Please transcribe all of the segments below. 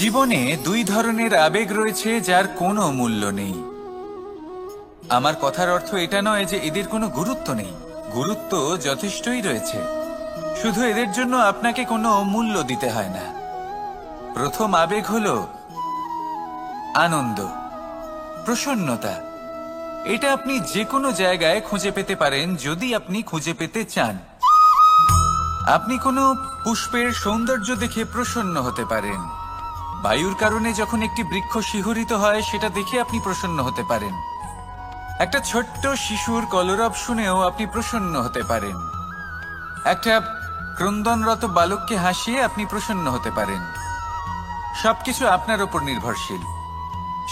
জীবনে দুই ধরনের আবেগ রয়েছে যার কোনো মূল্য নেই। আমার কথার অর্থ এটা নয় যে এদের কোনো গুরুত্ব নেই, গুরুত্ব যথেষ্টই রয়েছে, শুধু এদের জন্য আপনাকে কোনো মূল্য দিতে হয় না। প্রথম আবেগ হলো আনন্দ, প্রসন্নতা। এটা আপনি যে কোনো জায়গায় খুঁজে পেতে পারেন যদি আপনি খুঁজে পেতে চান। আপনি কোনো পুষ্পের সৌন্দর্য দেখে প্রসন্ন হতে পারেন। বায়ুর কারণে যখন একটি বৃক্ষ শিহরিত হয় সেটা দেখে আপনি প্রসন্ন হতে পারেন। একটা ছোট্ট শিশুর কলরব শুনেও আপনি প্রসন্ন হতে পারেন। একটা ক্রন্দনরত বালককে হাসিয়ে আপনি প্রসন্ন হতে পারেন। সবকিছু আপনার উপর নির্ভরশীল।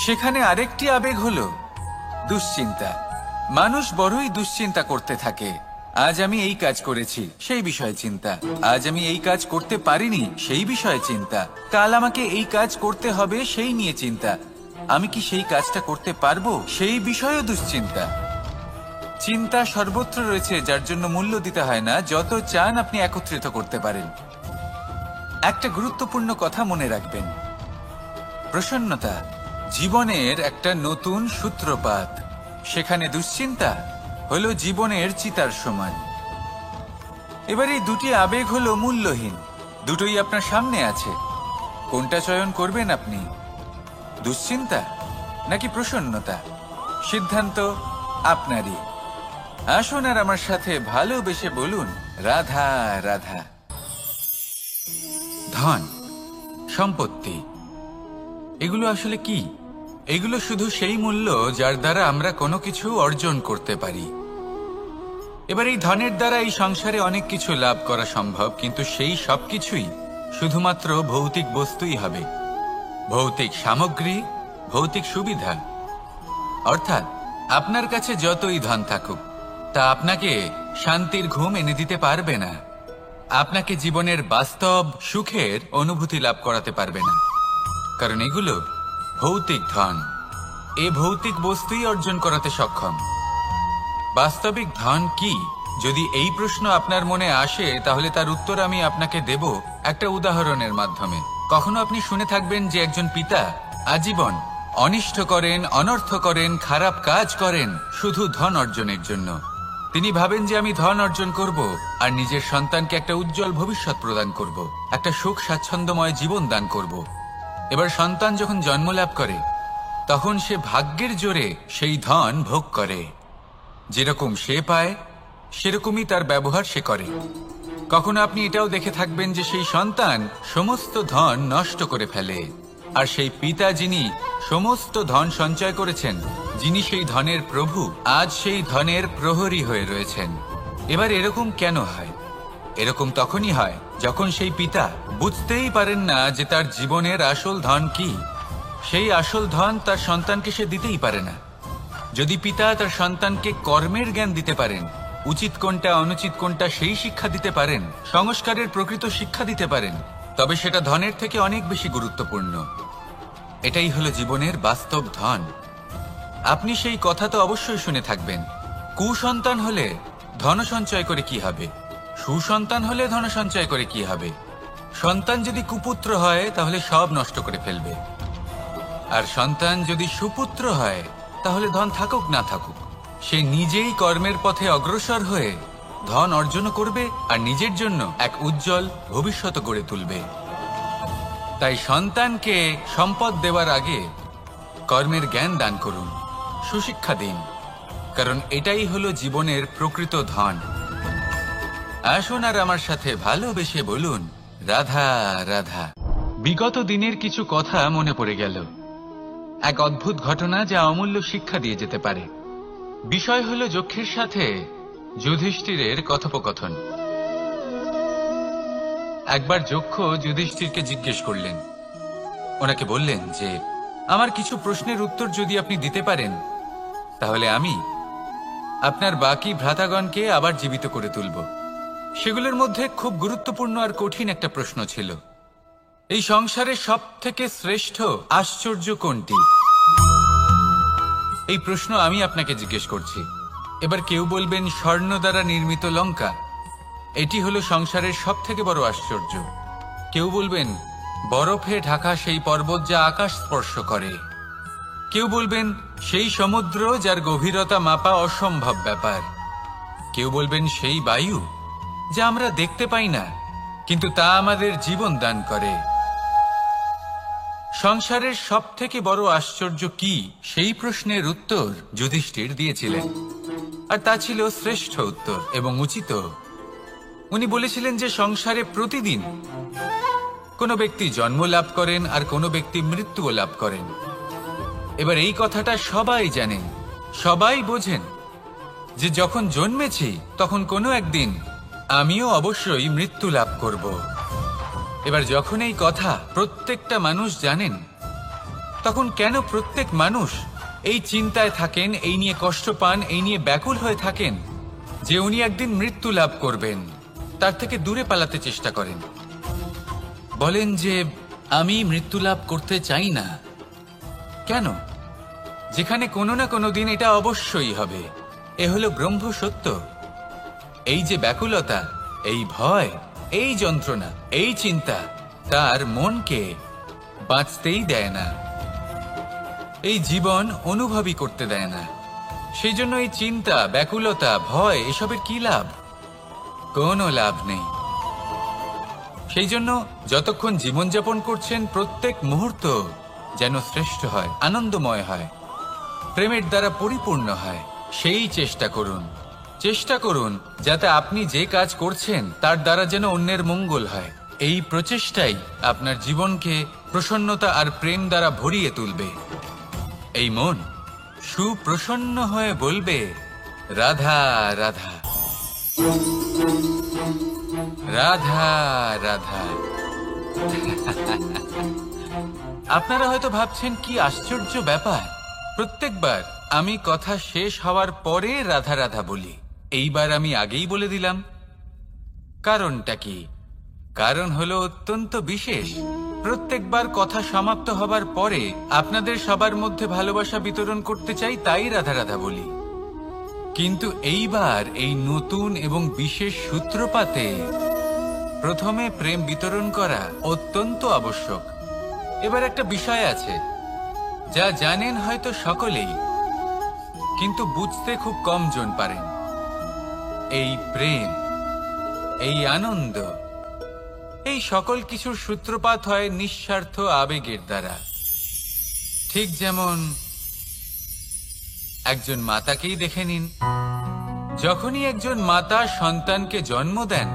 সেখানে আরেকটি আবেগ হলো দুশ্চিন্তা। মানুষ বড়ই দুশ্চিন্তা করতে থাকে। আজ আমি এই কাজ করেছি, সেই বিষয়ে চিন্তা। আজ আমি এই কাজ করতে পারিনি, সেই বিষয়ে চিন্তা। কাল আমাকে এই কাজ করতে হবে, সেই নিয়ে চিন্তা। আমি কি সেই কাজটা করতে পারবো, সেই বিষয়েও দুশ্চিন্তা। চিন্তা সর্বত্র রয়েছে, যার জন্য মূল্য দিতে হয় না। যত চান আপনি একত্রিত করতে পারেন। একটা গুরুত্বপূর্ণ কথা মনে রাখবেন, প্রসন্নতা জীবনের একটা নতুন সূত্রপাত। সেখানে দুশ্চিন্তা হলো জীবনের চিতার সমান। এবার এই দুটি আবেগ হলো মূল্যহীন, দুটোই আপনার সামনে আছে। কোনটা চয়ন করবেন আপনি, দুশ্চিন্তা নাকি প্রসন্নতা? সিদ্ধান্ত আপনারই। আসুন আর আমার সাথে ভালোবেসে বলুন, রাধা রাধা। ধন, সম্পত্তি, এগুলো আসলে কি? এগুলো শুধু সেই মূল্য যার দ্বারা আমরা কোনো কিছু অর্জন করতে পারি। এবার এই ধনের দ্বারা এই সংসারে অনেক কিছু লাভ করা সম্ভব, কিন্তু সেই সবকিছুই শুধুমাত্র ভৌতিক বস্তুই হবে, ভৌতিক সামগ্রী, ভৌতিক সুবিধা। অর্থাৎ আপনার কাছে যতই ধন থাকুক, তা আপনাকে শান্তির ঘুম এনে দিতে পারবে না, আপনাকে জীবনের বাস্তব সুখের অনুভূতি লাভ করাতে পারবে না। কারণ এগুলো ভৌতিক ধন, এ ভৌতিক বস্তুই অর্জন করাতে সক্ষম। বাস্তবিক ধন কি? যদি এই প্রশ্ন আপনার মনে আসে, তাহলে তার উত্তর আমি আপনাকে দেব একটা উদাহরণের মাধ্যমে। কখনো আপনি শুনে থাকবেন যে একজন পিতা আজীবন অনিষ্ট করেন, অনর্থ করেন, খারাপ কাজ করেন শুধু ধন অর্জনের জন্য। তিনি ভাবেন যে আমি ধন অর্জন করব আর নিজের সন্তানকে একটা উজ্জ্বল ভবিষ্যৎ প্রদান করব, একটা সুখ স্বাচ্ছন্দ্যময় জীবন দান করব। এবার সন্তান যখন জন্ম লাভ করে, তখন সে ভাগ্যের জোরে সেই ধন ভোগ করে। যেরকম সে পায় সেরকমই তার ব্যবহার সে করে। কখনো আপনি এটাও দেখে থাকবেন যে সেই সন্তান সমস্ত ধন নষ্ট করে ফেলে, আর সেই পিতা যিনি সমস্ত ধন সঞ্চয় করেছেন, যিনি সেই ধনের প্রভু, আজ সেই ধনের প্রহরী হয়ে রয়েছেন। এবার এরকম কেন হয়? এরকম তখনই হয় যখন সেই পিতা বুঝতেই পারেন না যে তার জীবনের আসল ধন কি। সেই আসল ধন তার সন্তানকে সে দিতেই পারে না। যদি পিতা তার সন্তানকে কর্মের জ্ঞান দিতে পারেন, উচিত কোনটা অনুচিত কোনটা সেই শিক্ষা দিতে পারেন, সংস্কারের প্রকৃত শিক্ষা দিতে পারেন, তবে সেটা ধনের থেকে অনেক বেশি গুরুত্বপূর্ণ। এটাই হলো জীবনের বাস্তব ধন। আপনি সেই কথা তো অবশ্যই শুনে থাকবেন, কুসন্তান হলে ধন সঞ্চয় করে কি হবে, সুসন্তান হলে ধন সঞ্চয় করে কি হবে। সন্তান যদি কুপুত্র হয় তাহলে সব নষ্ট করে ফেলবে, আর সন্তান যদি সুপুত্র হয় তাহলে ধন থাকুক না থাকুক, সে নিজেই কর্মের পথে অগ্রসর হয়ে ধন অর্জন করবে আর নিজের জন্য এক উজ্জ্বল ভবিষ্যৎ গড়ে তুলবে। তাই সন্তানকে সম্পদ দেওয়ার আগে কর্মের জ্ঞান দান করুন, সুশিক্ষা দিন, কারণ এটাই হলো জীবনের প্রকৃত ধন। আসুন আর আমার সাথে ভালোবেসে বলুন, রাধা রাধা। বিগত দিনের কিছু কথা মনে পড়ে গেল, এক অদ্ভুত ঘটনা যা অমূল্য শিক্ষা দিয়ে যেতে পারে। বিষয় হলো যক্ষের সাথে যুধিষ্ঠিরের কথোপকথন। একবার যক্ষ যুধিষ্ঠিরকে জিজ্ঞেস করলেন, ওনাকে বললেন যে আমার কিছু প্রশ্নের উত্তর যদি আপনি দিতে পারেন, তাহলে আমি আপনার বাকি ভ্রাতাগণকে আবার জীবিত করে তুলব। সেগুলোর মধ্যে খুব গুরুত্বপূর্ণ আর কঠিন একটা প্রশ্ন ছিল, এই সংসারে সব থেকে শ্রেষ্ঠ আশ্চর্য কোনটি? এই প্রশ্ন আমি আপনাকে জিজ্ঞেস করছি। এবার কেউ বলবেন স্বর্ণ দ্বারা নির্মিত লঙ্কা, এটি হলো সংসারের সব থেকে বড় আশ্চর্য। কেউ বলবেন বরফে ঢাকা সেই পর্বত যা আকাশ স্পর্শ করে। কেউ বলবেন সেই সমুদ্র যার গভীরতা মাপা অসম্ভব ব্যাপার। কেউ বলবেন সেই বায়ু যা আমরা দেখতে পাই না, কিন্তু তা আমাদের জীবন দান করে। সংসারের সবথেকে বড় আশ্চর্য কি, সেই প্রশ্নের উত্তর যুধিষ্ঠির দিয়েছিলেন, আর তা ছিল শ্রেষ্ঠ উত্তর এবং উচিত। উনি বলেছিলেন যে সংসারে প্রতিদিন কোনো ব্যক্তি জন্ম লাভ করেন আর কোনো ব্যক্তি মৃত্যুও লাভ করেন। এবার এই কথাটা সবাই জানেন, সবাই বোঝেন যে যখন জন্মেছি তখন কোনো একদিন আমিও অবশ্যই মৃত্যু লাভ করব। এবার যখন এই কথা প্রত্যেকটা মানুষ জানেন, তখন কেন প্রত্যেক মানুষ এই চিন্তায় থাকেন, এই নিয়ে কষ্ট পান, এই নিয়ে ব্যাকুল হয়ে থাকেন যে উনি একদিন মৃত্যু লাভ করবেন, তার থেকে দূরে পালাতে চেষ্টা করেন। বলেন যে আমি মৃত্যু লাভ করতে চাই না। কেন? যেখানে কোনো না কোনো দিন এটা অবশ্যই হবে। এ হলো ব্রহ্ম সত্য। এই যে ব্যাকুলতা, এই ভয়, এই যন্ত্রণা, এই চিন্তা তার মনকে বাঁচতেই দেয় না, এই জীবন অনুভবই করতে দেয় না। সেই জন্য এই চিন্তা, ব্যাকুলতা, ভয় এসবের কি লাভ? কোনো লাভ নেই। সেই জন্য যতক্ষণ জীবনযাপন করছেন প্রত্যেক মুহূর্ত যেন শ্রেষ্ঠ হয়, আনন্দময় হয়, প্রেমের দ্বারা পরিপূর্ণ হয়, সেই চেষ্টা করুন। চেষ্টা করুন যাতে আপনি যে কাজ করছেন তার দ্বারা যেন অন্যের মঙ্গল হয়। এই প্রচেষ্টাই আপনার জীবনকে প্রসন্নতা আর প্রেম দ্বারা ভরিয়ে তুলবে। এই মন সুপ্রসন্ন হয়ে বলবে, রাধা রাধা রাধা রাধা। আপনারা হয়তো ভাবছেন কি আশ্চর্য ব্যাপার, প্রত্যেকবার আমি কথা শেষ হওয়ার পরে রাধা রাধা বলি। এইবার আমি আগেই বলে দিলাম। কারণটা কি? কারণ হলো অত্যন্ত বিশেষ। প্রত্যেকবার কথা সমাপ্ত হবার পরে আপনাদের সবার মধ্যে ভালোবাসা বিতরণ করতে চাই, তাই রাধা রাধা বলি। কিন্তু এইবার এই নতুন এবং বিশেষ সূত্রপাতে প্রথমে প্রেম বিতরণ করা অত্যন্ত আবশ্যক। এবার একটা বিষয় আছে যা জানেন হয়তো সকলেই, কিন্তু বুঝতে খুব কম জন পারেন। এই প্রেম, এই আনন্দ, এই সকল কিছুর সূত্রপাত হয় নিঃস্বার্থ আবেগের দ্বারা। ঠিক যেমন একজন মাতাকেই দেখে নিন। যখনই একজন মাতা সন্তানকে জন্ম দেন,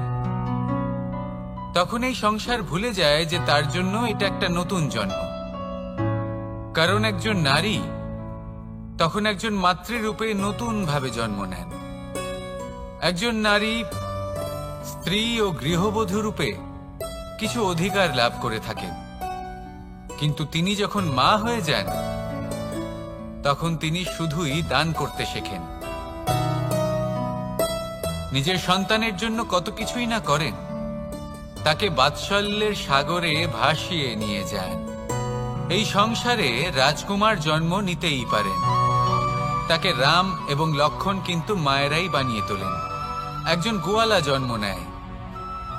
তখন এই সংসার ভুলে যায় যে তার জন্য এটা একটা নতুন জন্ম। কারণ একজন নারী তখন একজন মাতৃরূপে নতুন ভাবে জন্ম নেন। একজন নারী স্ত্রী ও গৃহবধূ রূপে কিছু অধিকার লাভ করে থাকেন, কিন্তু তিনি যখন মা হয়ে যান তখন তিনি শুধুই দান করতে শেখেন। নিজের সন্তানের জন্য কত কিছুই না করেন, তাকে বাৎসল্যের সাগরে ভাসিয়ে নিয়ে যান। এই সংসারে রাজকুমার জন্ম নিতেই পারেন, তাকে রাম এবং লক্ষণ কিন্তু মায়েরাই বানিয়ে তোলেন। একজন গোয়ালা জন্ম নেয়,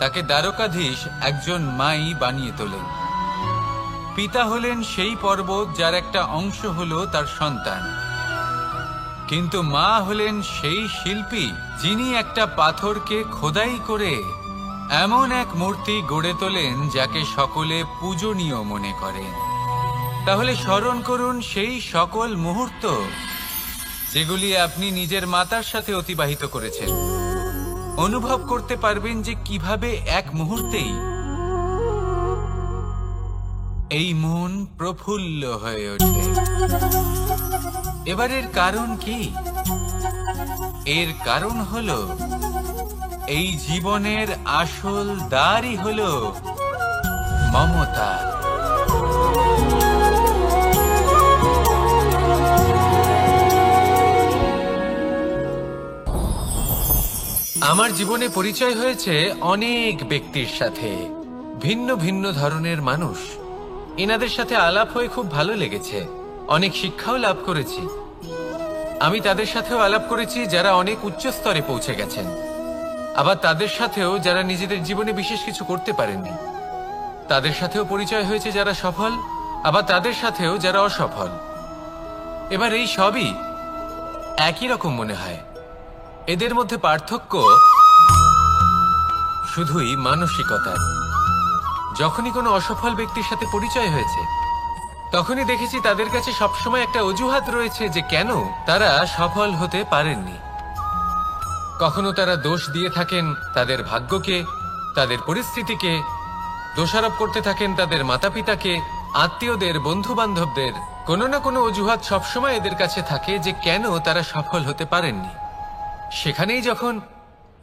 তাকে দ্বারকাধীশ একজন মাই বানিয়ে তোলেন। পিতা হলেন সেই পর্বত যার একটা অংশ হলো তার সন্তান, কিন্তু মা হলেন সেই শিল্পী যিনি একটা পাথরকে খোদাই করে এমন এক মূর্তি গড়ে তোলেন যাকে সকলে পূজনীয় মনে করেন। তাহলে স্মরণ করুন সেই সকল মুহূর্ত যেগুলি আপনি নিজের মাতার সাথে অতিবাহিত করেছেন। অনুভব করতে পারবেন যে কিভাবে এক মুহূর্তেই এই মন প্রফুল্ল হয়ে ওঠে। এবার এর কারণ কি? এর কারণ হলো এই জীবনের আসল দ্বারই হলো মমতা। আমার জীবনে পরিচয় হয়েছে অনেক ব্যক্তির সাথে, ভিন্ন ভিন্ন ধরনের মানুষ। এনাদের সাথে আলাপ হয়ে খুব ভালো লেগেছে, অনেক শিক্ষাও লাভ করেছি। আমি তাদের সাথেও আলাপ করেছি যারা অনেক উচ্চ স্তরে পৌঁছে গেছেন, আবার তাদের সাথেও যারা নিজেদের জীবনে বিশেষ কিছু করতে পারেননি। তাদের সাথেও পরিচয় হয়েছে যারা সফল, আবার তাদের সাথেও যারা অসফল। এবার এই সবই একই রকম মনে হয়। এদের মধ্যে পার্থক্য শুধুই মানসিকতার। যখনই কোনো অসফল ব্যক্তির সাথে পরিচয় হয়েছে, তখনই দেখেছি তাদের কাছে সবসময় একটা অজুহাত রয়েছে যে কেন তারা সফল হতে পারেননি। কখনো তারা দোষ দিয়ে থাকেন তাদের ভাগ্যকে, তাদের পরিস্থিতিকে, দোষারোপ করতে থাকেন তাদের মাতা পিতাকে, আত্মীয়দের, বন্ধু বান্ধবদের। কোনো না কোনো অজুহাত সবসময় এদের কাছে থাকে যে কেন তারা সফল হতে পারেননি। সেখানেই যখন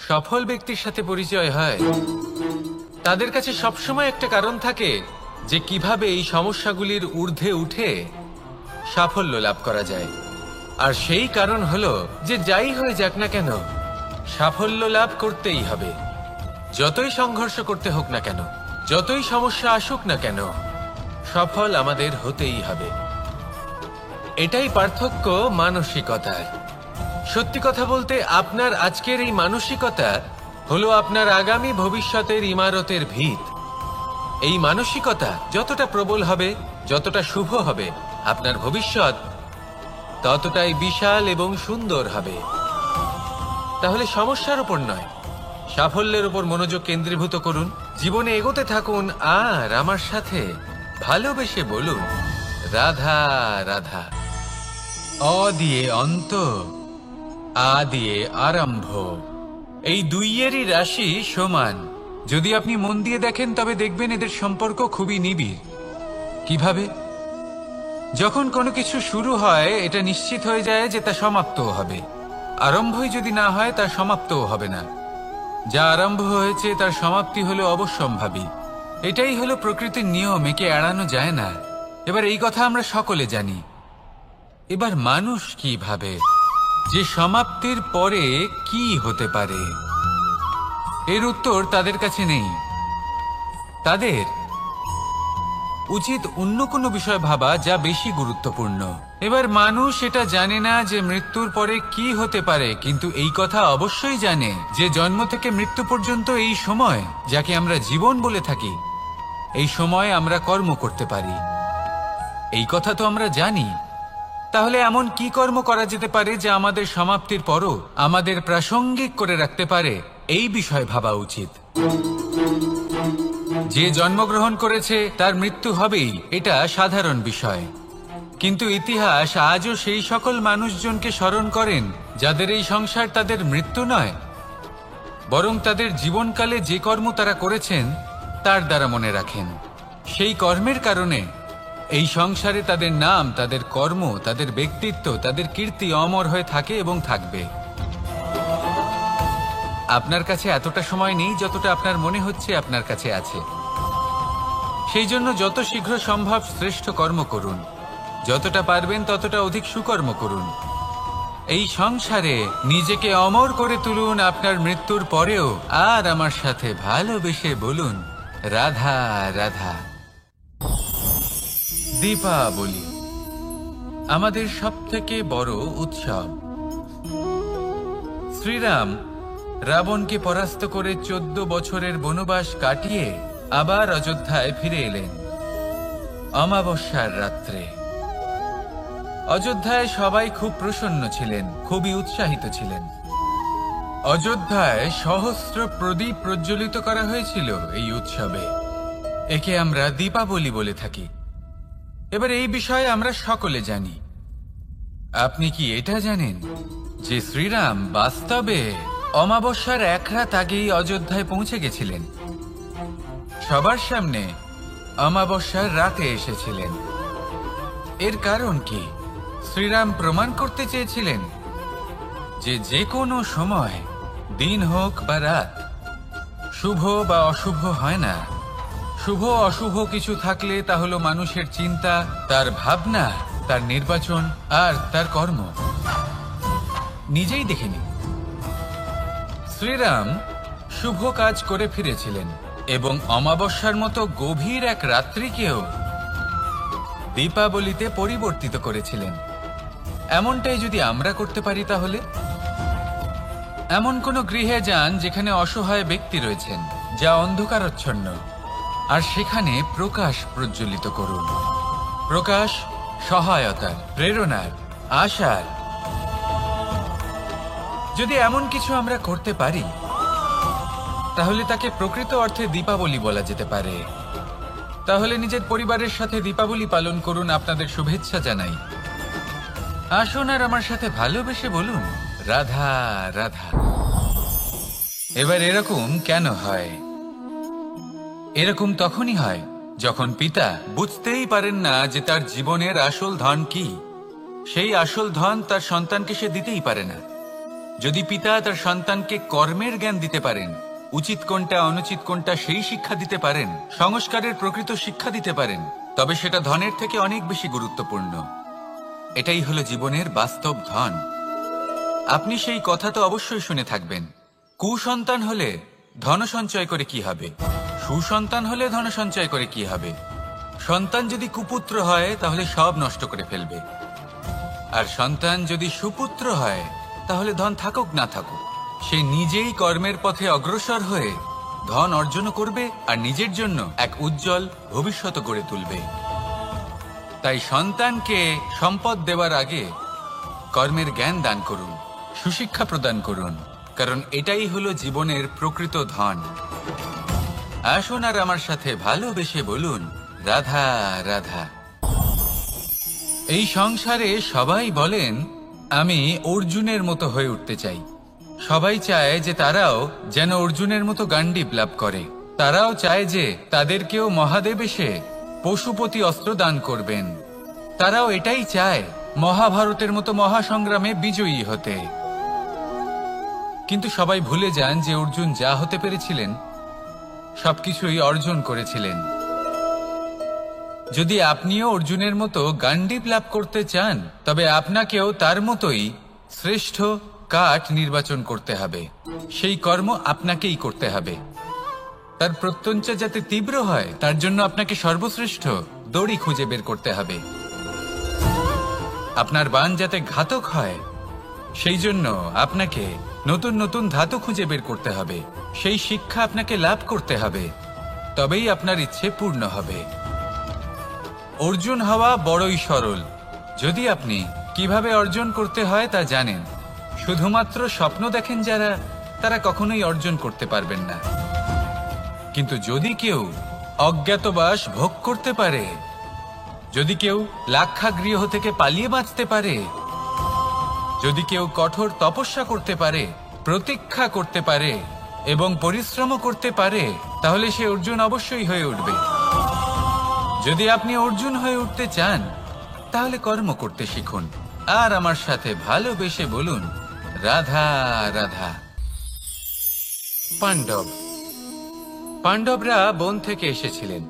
সফল ব্যক্তির সাথে পরিচয় হয়, তাদের কাছে সবসময় একটা কারণ থাকে যে কিভাবে এই সমস্যাগুলির ঊর্ধ্বে উঠে সাফল্য লাভ করা যায়। আর সেই কারণ হলো যে যাই হয়ে যাক না কেন, সাফল্য লাভ করতেই হবে। যতই সংঘর্ষ করতে হোক না কেন, যতই সমস্যা আসুক না কেন, সফল আমাদের হতেই হবে। এটাই পার্থক্য মানসিকতার। সত্যি কথা বলতে আপনার আজকের এই মানসিকতা হলো আপনার আগামী ভবিষ্যতের ইমারতের ভিত। এই মানসিকতা যতটা প্রবল হবে, যতটা শুভ হবে, আপনার ভবিষ্যৎ ততটাই বিশাল এবং সুন্দর হবে। তাহলে সমস্যার উপর নয়, সাফল্যের উপর মনোযোগ কেন্দ্রীভূত করুন, জীবনে এগোতে থাকুন, আর আমার সাথে ভালোবেসে বলুন রাধা রাধা। অ দিয়ে অন্ত, আ দিয়ে আরম্ভ। এই দুইয়েরই রাশি সমান। যদি আপনি মন দিয়ে দেখেন তবে দেখবেন এদের সম্পর্ক খুবই নিবিড়। কিভাবে? যখন কোনো কিছু শুরু হয় এটা নিশ্চিত হয়ে যায় যে তা সমাপ্তও হবে। আরম্ভই যদি না হয় তা সমাপ্তও হবে না। যা আরম্ভ হয়েছে তার সমাপ্তি হলো অবশ্যম্ভাবী। এটাই হলো প্রকৃতির নিয়ম, একে এড়ানো যায় না। এবার এই কথা আমরা সকলে জানি। এবার মানুষ কি ভাবে যে সমাপ্তির পরে কি হতে পারে, এর উত্তর তাদের কাছে নেই। তাদের উচিত অন্য কোনো বিষয় ভাবা যা বেশি গুরুত্বপূর্ণ। এবার মানুষ এটা জানে না যে মৃত্যুর পরে কি হতে পারে, কিন্তু এই কথা অবশ্যই জানে যে জন্ম থেকে মৃত্যু পর্যন্ত এই সময়, যাকে আমরা জীবন বলে থাকি, এই সময় আমরা কর্ম করতে পারি। এই কথা তো আমরা জানি। তাহলে এমন কি কর্ম করা যেতে পারে যা আমাদের সমাপ্তির পরও আমাদের প্রাসঙ্গিক করে রাখতে পারে, এই বিষয়ে ভাবা উচিত। যে জন্মগ্রহণ করেছে তার মৃত্যু হবেই, এটা সাধারণ বিষয়। কিন্তু ইতিহাস আজও সেই সকল মানুষজনকে স্মরণ করেন যাদের এই সংসার তাদের মৃত্যু নয়, বরং তাদের জীবনকালে যে কর্ম তারা করেছেন তার দ্বারা মনে রাখেন। সেই কর্মের কারণে এই সংসারে তাদের নাম, তাদের কর্ম, তাদের ব্যক্তিত্ব, তাদের কীর্তি অমর হয়ে থাকে এবং থাকবে। আপনার কাছে এতটা সময় নেই যতটা আপনার মনে হচ্ছে আপনার কাছে আছে। সেই জন্য যত শীঘ্র সম্ভব শ্রেষ্ঠ কর্ম করুন, যতটা পারবেন ততটা অধিক সুকর্ম করুন। এই সংসারে নিজেকে অমর করে তুলুন আপনার মৃত্যুর পরেও, আর আমার সাথে ভালোবেসে বলুন রাধা রাধা। দীপাবলি আমাদের সবথেকে বড় উৎসব। শ্রীরাম রাবণকে পরাস্ত করে 14 বছরের বনবাস কাটিয়ে আবার অযোধ্যায় ফিরে এলেন অমাবস্যার রাত্রে। অযোধ্যায় সবাই খুব প্রসন্ন ছিলেন, খুবই উৎসাহিত ছিলেন। অযোধ্যায় সহস্র প্রদীপ প্রজ্বলিত করা হয়েছিল এই উৎসবে। একে আমরা দীপাবলি বলে থাকি। এবার এই বিষয়ে আমরা সকলে জানি। আপনি কি এটা জানেন যে শ্রীরাম বাস্তবে অমাবস্যার এক রাত আগেই অযোধ্যায় পৌঁছে গেছিলেন? সবার সামনে অমাবস্যার রাতে এসেছিলেন। এর কারণ কি? শ্রীরাম প্রমাণ করতে চেয়েছিলেন যে যে কোনো সময়, দিন হোক বা রাত, শুভ বা অশুভ হয় না। শুভ অশুভ কিছু থাকলে তা হলো মানুষের চিন্তা, তার ভাবনা, তার নির্বাচন আর তার কর্ম। নিজেই দেখে নিন, শ্রীরাম শুভ কাজ করে ফিরেছিলেন এবং অমাবস্যার মতো গভীর এক রাত্রিকেও দীপাবলিতে পরিবর্তিত করেছিলেন। এমনটাই যদি আমরা করতে পারি, তাহলে এমন কোন গৃহে যান যেখানে অসহায় ব্যক্তি রয়েছেন, যা অন্ধকারাচ্ছন্ন। আর সেখানে প্রকাশ প্রজ্বলিত করুন। প্রকাশ সহায়তার, প্রেরণার, আশার। যদি এমন কিছু আমরা করতে পারি তাহলে তাকে প্রকৃত অর্থে দীপাবলি বলা যেতে পারে। তাহলে নিজের পরিবারের সাথে দীপাবলি পালন করুন। আপনাদের শুভেচ্ছা জানাই। আসুন আর আমার সাথে ভালোবেসে বলুন, রাধা রাধা। এবার এরকম কেন হয়? এরকম তখনই হয় যখন পিতা বুঝতেই পারেন না যে তার জীবনের আসল ধন কি। সেই আসল ধন তার সন্তানকে সে দিতেই পারে না। যদি পিতা তার সন্তানকে কর্মের জ্ঞান দিতে পারেন, উচিত কোনটা অনুচিত কোনটা সেই শিক্ষা দিতে পারেন, সংস্কারের প্রকৃত শিক্ষা দিতে পারেন, তবে সেটা ধনের থেকে অনেক বেশি গুরুত্বপূর্ণ। এটাই হলো জীবনের বাস্তব ধন। আপনি সেই কথা তো অবশ্যই শুনে থাকবেন, কুসন্তান হলে ধন সঞ্চয় করে কি হবে, সুসন্তান হলে ধন সঞ্চয় করে কি হবে। সন্তান যদি কুপুত্র হয় তাহলে সব নষ্ট করে ফেলবে, আর সন্তান যদি সুপুত্র হয় তাহলে ধন থাকুক না থাকুক সে নিজেই কর্মের পথে অগ্রসর হয়ে ধন অর্জন করবে আর নিজের জন্য এক উজ্জ্বল ভবিষ্যৎ গড়ে তুলবে। তাই সন্তানকে সম্পদ দেওয়ার আগে কর্মের জ্ঞান দান করুন, সুশিক্ষা প্রদান করুন, কারণ এটাই হলো জীবনের প্রকৃত ধন। আসুন আর আমার সাথে ভালোবেসে বলুন, রাধা রাধা। এই সংসারে সবাই বলেন আমি অর্জুনের মতো হয়ে উঠতে চাই। সবাই চায় যে তারাও যেন অর্জুনের মতো গান্ডীব লাভ করে। তারাও চায় যে তাদেরকেও মহাদেব এসে পশুপতি অস্ত্র দান করবেন। তারাও এটাই চায় মহাভারতের মতো মহাসংগ্রামে বিজয়ী হতে। কিন্তু সবাই ভুলে যান যে অর্জুন যা হতে পেরেছিলেন সবকিছুই অর্জন করেছিলেন। যদি আপনিও অর্জুনের মতো গান্ডীব লাভ করতে চান তবে আপনাকেও তার মতোই শ্রেষ্ঠ কাঠ নির্বাচন করতে হবে। সেই কর্ম আপনাকেই করতে হবে। তার প্রত্যঞ্চা যাতে তীব্র হয় তার জন্য আপনাকে সর্বশ্রেষ্ঠ দড়ি খুঁজে বের করতে হবে। আপনার বাণ যাতে ঘাতক হয় সেই জন্য আপনাকে নতুন নতুন ধাতু খুঁজে বের করতে হবে। সেই শিক্ষা আপনাকে লাভ করতে হবে, তবেই আপনার ইচ্ছে পূর্ণ হবে। অর্জুন হওয়া বড়ই সরল যদি আপনি কিভাবে অর্জন করতে হয় তা জানেন। শুধুমাত্র স্বপ্ন দেখেন যারা, তারা কখনোই অর্জন করতে পারবেন না। কিন্তু যদি কেউ অজ্ঞাতবাস ভোগ করতে পারে, যদি কেউ লাক্ষাগৃহ থেকে পালিয়ে বাঁচতে পারে, যদি কেউ কঠোর তপস্যা করতে পারে, প্রতীক্ষা করতে পারে এবং পরিশ্রম করতে পারে, তাহলে সে অর্জুন অবশ্যই হয়ে উঠবে। যদি আপনি অর্জুন হয়ে উঠতে চান তাহলে কর্ম করতে শিখুন আর আমার সাথে ভালোবেসে বলুন, রাধা রাধা। পাণ্ডবরা বন থেকে এসেছিলেন।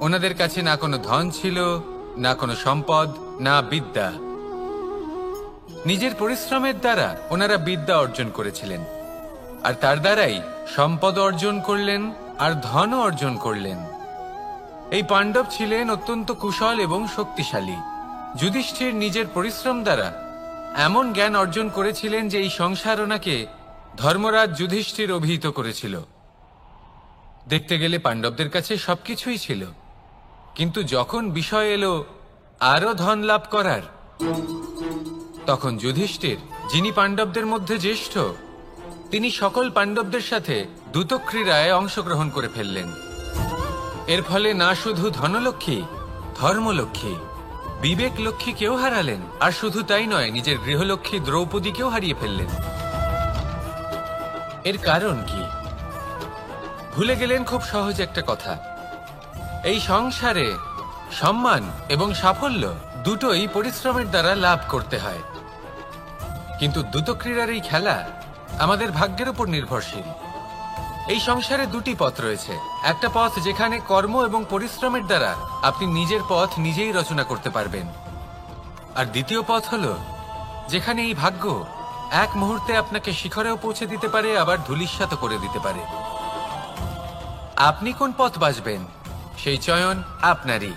ওনাদের কাছে না কোনো ধন ছিল, না কোনো সম্পদ, না বিদ্যা। নিজের পরিশ্রমের দ্বারা ওনারা বিদ্যা অর্জন করেছিলেন, আর তার দ্বারাই সম্পদ অর্জন করলেন আর ধনও অর্জন করলেন। এই পাণ্ডব ছিলেন অত্যন্ত কুশল এবং শক্তিশালী। যুধিষ্ঠির নিজের পরিশ্রম দ্বারা এমন জ্ঞান অর্জন করেছিলেন যে এই সংসার ওনাকে ধর্মরাজ যুধিষ্ঠির অভিহিত করেছিল। দেখতে গেলে পাণ্ডবদের কাছে সবকিছুই ছিল, কিন্তু যখন বিষয় এলো আরো ধন লাভ করার, তখন যুধিষ্ঠির, যিনি পাণ্ডবদের মধ্যে জ্যেষ্ঠ, তিনি সকল পাণ্ডবদের সাথে দ্যুতক্রীড়ায় অংশগ্রহণ করে ফেললেন। এর ফলে না শুধু ধনলক্ষ্মী, ধর্মলক্ষ্মী, বিবেক লক্ষ্মীকেও হারালেন, আর শুধু তাই নয়, নিজের গৃহলক্ষ্মী দ্রৌপদীকেও হারিয়ে ফেললেন। এর কারণ কি? ভুলে গেলেন খুব সহজ একটা কথা, এই সংসারে সম্মান এবং সাফল্য দুটোই পরিশ্রমের দ্বারা লাভ করতে হয়। কিন্তু দ্যুতক্রীড়ার এই খেলা আমাদের ভাগ্যের উপর নির্ভরশীল। এই সংসারে দুটি পথ রয়েছে। একটা পথ যেখানে কর্ম এবং পরিশ্রমের দ্বারা আপনি নিজের পথ নিজেই রচনা করতে পারবেন, আর দ্বিতীয় পথ হলো যেখানে এই ভাগ্য এক মুহূর্তে আপনাকে শিখরেও পৌঁছে দিতে পারে, আবার ধূলিসাৎ করে দিতে পারে। আপনি কোন পথ বাছবেন সেই চয়ন আপনারই।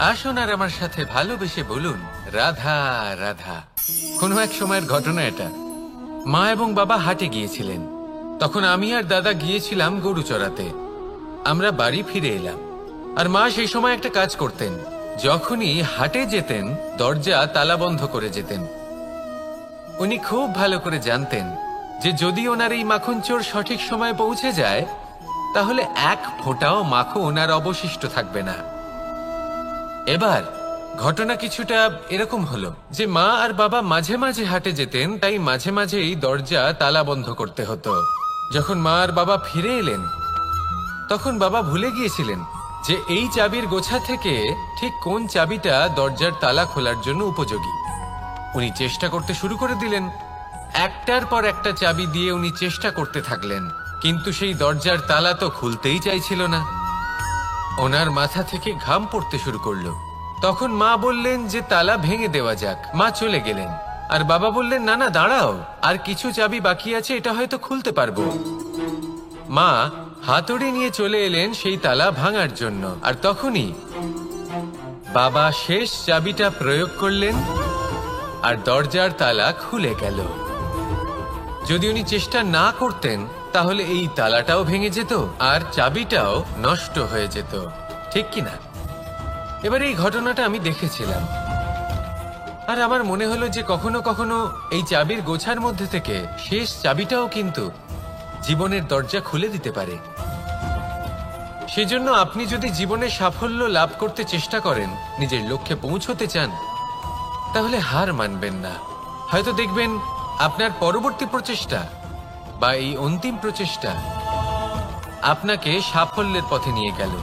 আসুন আর আমার সাথে ভালোবেসে বলুন, রাধা রাধা। কোনো এক সময়ের ঘটনা এটা। মা এবং বাবা হাটে গিয়েছিলেন। তখন আমি আর দাদা গিয়েছিলাম গরু চড়াতে। আমরা বাড়ি ফিরে এলাম, আর মা সেই সময় একটা কাজ করতেন। যখনই হাটে যেতেন দরজা তালা বন্ধ করে যেতেন। উনি খুব ভালো করে জানতেন যে যদি ওনার এই মাখন চোর সঠিক সময়ে পৌঁছে যায় তাহলে এক ফোঁটাও মাখন আর অবশিষ্ট থাকবে না। এবার ঘটনা কিছুটা এরকম হলো যে মা আর বাবা মাঝে মাঝে হাটে যেতেন, তাই মাঝে মাঝেই দরজা তালা বন্ধ করতে হতো। যখন মা আর বাবা ফিরে এলেন তখন বাবা ভুলে গিয়েছিলেন যে এই চাবির গোছা থেকে ঠিক কোন চাবিটা দরজার তালা খোলার জন্য উপযোগী। উনি চেষ্টা করতে শুরু করে দিলেন। একটার পর একটা চাবি দিয়ে উনি চেষ্টা করতে থাকলেন, কিন্তু সেই দরজার তালা তো খুলতেই চাইছিল না। ওনার মাথা থেকে ঘাম পড়তে শুরু করলো। তখন মা বললেন যে তালা ভেঙে দেওয়া যাক। মা চলে গেলেন, আর বাবা বললেন না না দাঁড়াও, আর কিছু চাবি বাকি আছে, এটা হয়তো খুলতে পারবো। মা হাতুড়ি নিয়ে চলে এলেন সেই তালা ভাঙার জন্য, আর তখনই বাবা শেষ চাবিটা প্রয়োগ করলেন আর দরজার তালা খুলে গেল। যদি উনি চেষ্টা না করতেন তাহলে এই তালাটাও ভেঙে যেত আর চাবিটাও নষ্ট হয়ে যেত, ঠিক কিনা? এবার এই ঘটনাটা আমি দেখেছিলাম, আর আমার মনে হলো যে কখনো কখনো এই চাবির গোছার মধ্যে থেকে শেষ চাবিটাও কিন্তু জীবনের দরজা খুলে দিতে পারে। সেজন্য আপনি যদি জীবনে সাফল্য লাভ করতে চেষ্টা করেন, নিজের লক্ষ্যে পৌঁছতে চান, তাহলে হার মানবেন না। হয়তো দেখবেন আপনার পরবর্তী প্রচেষ্টা বা এই অন্তিম প্রচেষ্টা আপনাকে সাফল্যের পথে নিয়ে গেল।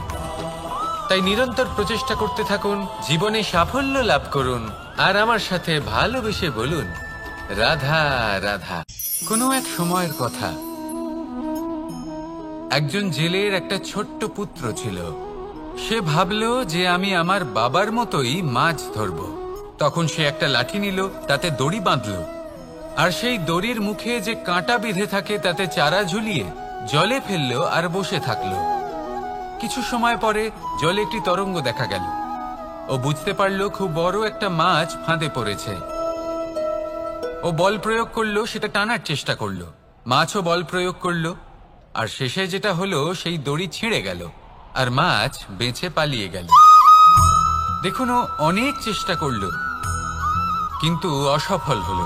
তাই নিরন্তর প্রচেষ্টা করতে থাকুন, জীবনে সাফল্য লাভ করুন, আর আমার সাথে ভালোবেসে বলুন রাধা রাধা। কোনো এক সময়ের কথা, একজন জেলের একটা ছোট্ট পুত্র ছিল। সে ভাবল যে আমি আমার বাবার মতোই মাছ ধরব। তখন সে একটা লাঠি নিল, তাতে দড়ি বাঁধল, আর সেই দড়ির মুখে যে কাঁটা বিঁধে থাকে তাতে চারা ঝুলিয়ে জলে ফেললো আর বসে থাকলো। কিছু সময় পরে জলে একটি তরঙ্গ দেখা গেল। ও বুঝতে পারলো খুব বড় একটা মাছ ফাঁদে পড়েছে। ও বল প্রয়োগ করলো, সেটা টানার চেষ্টা করলো। মাছও বল প্রয়োগ করলো, আর শেষে যেটা হলো সেই দড়ি ছিঁড়ে গেল আর মাছ বেঁচে পালিয়ে গেল। দেখুন, ও অনেক চেষ্টা করলো কিন্তু অসফল হলো।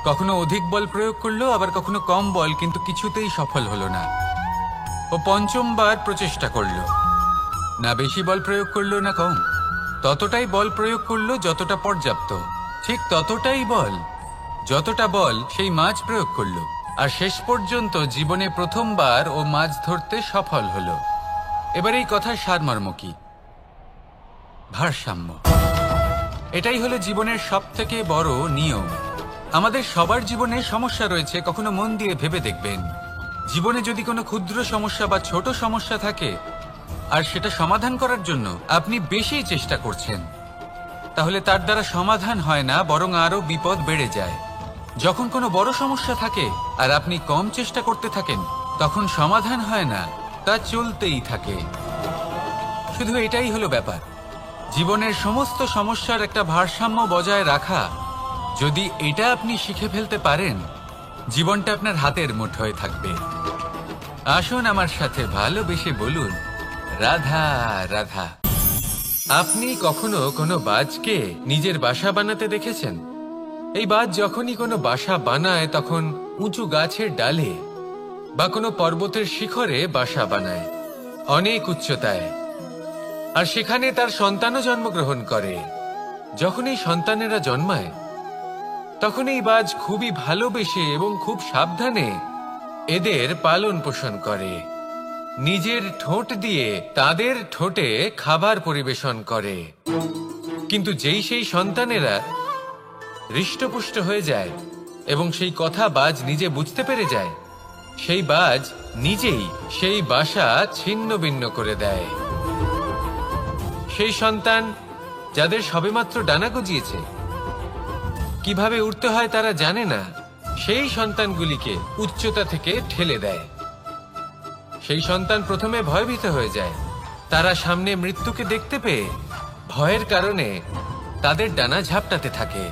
কখনো অধিক বল প্রয়োগ করলো, আবার কখনো কম বল, কিন্তু কিছুতেই সফল হলো না। ও পঞ্চমবার প্রচেষ্টা করলো, না বেশি বল প্রয়োগ করলো না কম, ততটাই বল প্রয়োগ করলো যতটা পর্যাপ্ত, ঠিক ততটাই বল যতটা বল সেই মাছ প্রয়োগ করলো। আর শেষ পর্যন্ত জীবনে প্রথমবার ও মাছ ধরতে সফল হলো। এবার এই কথার সারমর্ম কি? ভারসাম্য। এটাই হলো জীবনের সবথেকে বড় নিয়ম। আমাদের সবার জীবনে সমস্যা রয়েছে, কখনো মন দিয়ে ভেবে দেখবেন। জীবনে যদি কোনো ক্ষুদ্র সমস্যা বা ছোট সমস্যা থাকে আর সেটা সমাধান করার জন্য আপনি বেশি চেষ্টা করছেন, তাহলে তার দ্বারা সমাধান হয় না, বরং আরো বিপদ বেড়ে যায়। যখন কোনো বড় সমস্যা থাকে আর আপনি কম চেষ্টা করতে থাকেন, তখন সমাধান হয় না, তা চলতেই থাকে। শুধু এটাই হলো ব্যাপার। জীবনের সমস্ত সমস্যার একটা ভারসাম্য বজায় রাখা, যদি এটা আপনি শিখে ফেলতে পারেন, জীবনটা আপনার হাতের মুঠোয় থাকবে। আসুন আমার সাথে ভালোবেসে বলুন রাধা রাধা। আপনি কখনো কোনো বাজকে নিজের বাসা বানাতে দেখেছেন? এই বাজ যখনই কোনো বাসা বানায় তখন উঁচু গাছের ডালে বা কোনো পর্বতের শিখরে বাসা বানায়, অনেক উচ্চতায়, আর সেখানে তার সন্তানও জন্মগ্রহণ করে। যখন এই সন্তানেরা জন্মায় তখন এই বাজ খুবই ভালোবেসে এবং খুব সাবধানে এদের পালন পোষণ করে। নিজের ঠোঁট দিয়ে তাদের ঠোঁটে খাবার পরিবেশন করে। কিন্তু যেই সেই সন্তানেরা হৃষ্টপুষ্ট হয়ে যায় এবং সেই কথা বাজ নিজে বুঝতে পেরে যায়, সেই বাজ নিজেই সেই বাসা ছিন্ন ভিন্ন করে দেয়। সেই সন্তান যাদের সবেমাত্র ডানা গজিয়েছে, কিভাবে উঠতে হয় তারা জানে না, সেই সন্তানগুলিকে উচ্চতা থেকে ঠেলে দেয়। সেই সন্তান প্রথমে ভয়ভীত হয়ে যায়। তারা সামনে মৃত্যুকে দেখতে পেয়ে ভয়ের কারণে তাদের ডানা ঝাপটাতে থাকে,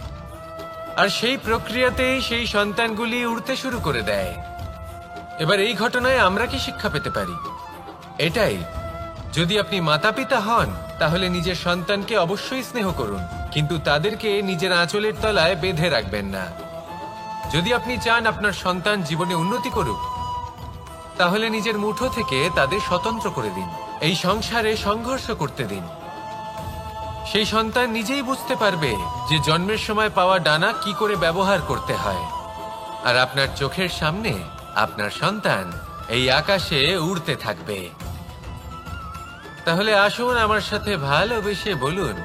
আর সেই প্রক্রিয়াতেই সেই সন্তানগুলি উড়তে শুরু করে দেয়। এবার এই ঘটনায় আমরা কি শিক্ষা পেতে পারি? এটাই, যদি আপনি মাতা পিতা হন তাহলে নিজের সন্তানকে অবশ্যই স্নেহ করুন, কিন্তু তাদেরকে নিজের আঁচলের তলায় বেঁধে রাখবেন না। যদি আপনি চান আপনার সন্তান জীবনে উন্নতি করুক, তাহলে নিজের মুঠো থেকে তাদের স্বতন্ত্র করে দিন। এই সংসারে সংঘর্ষ করতে দিন। সেই সন্তান নিজেই বুঝতে পারবে যে জন্মের সময় পাওয়া ডানা কি করে ব্যবহার করতে হয়। আর আপনার চোখের সামনে আপনার সন্তান এই আকাশে উড়তে থাকবে। তাহলে আসুন আমার সাথে ভালোবেসে বলুন,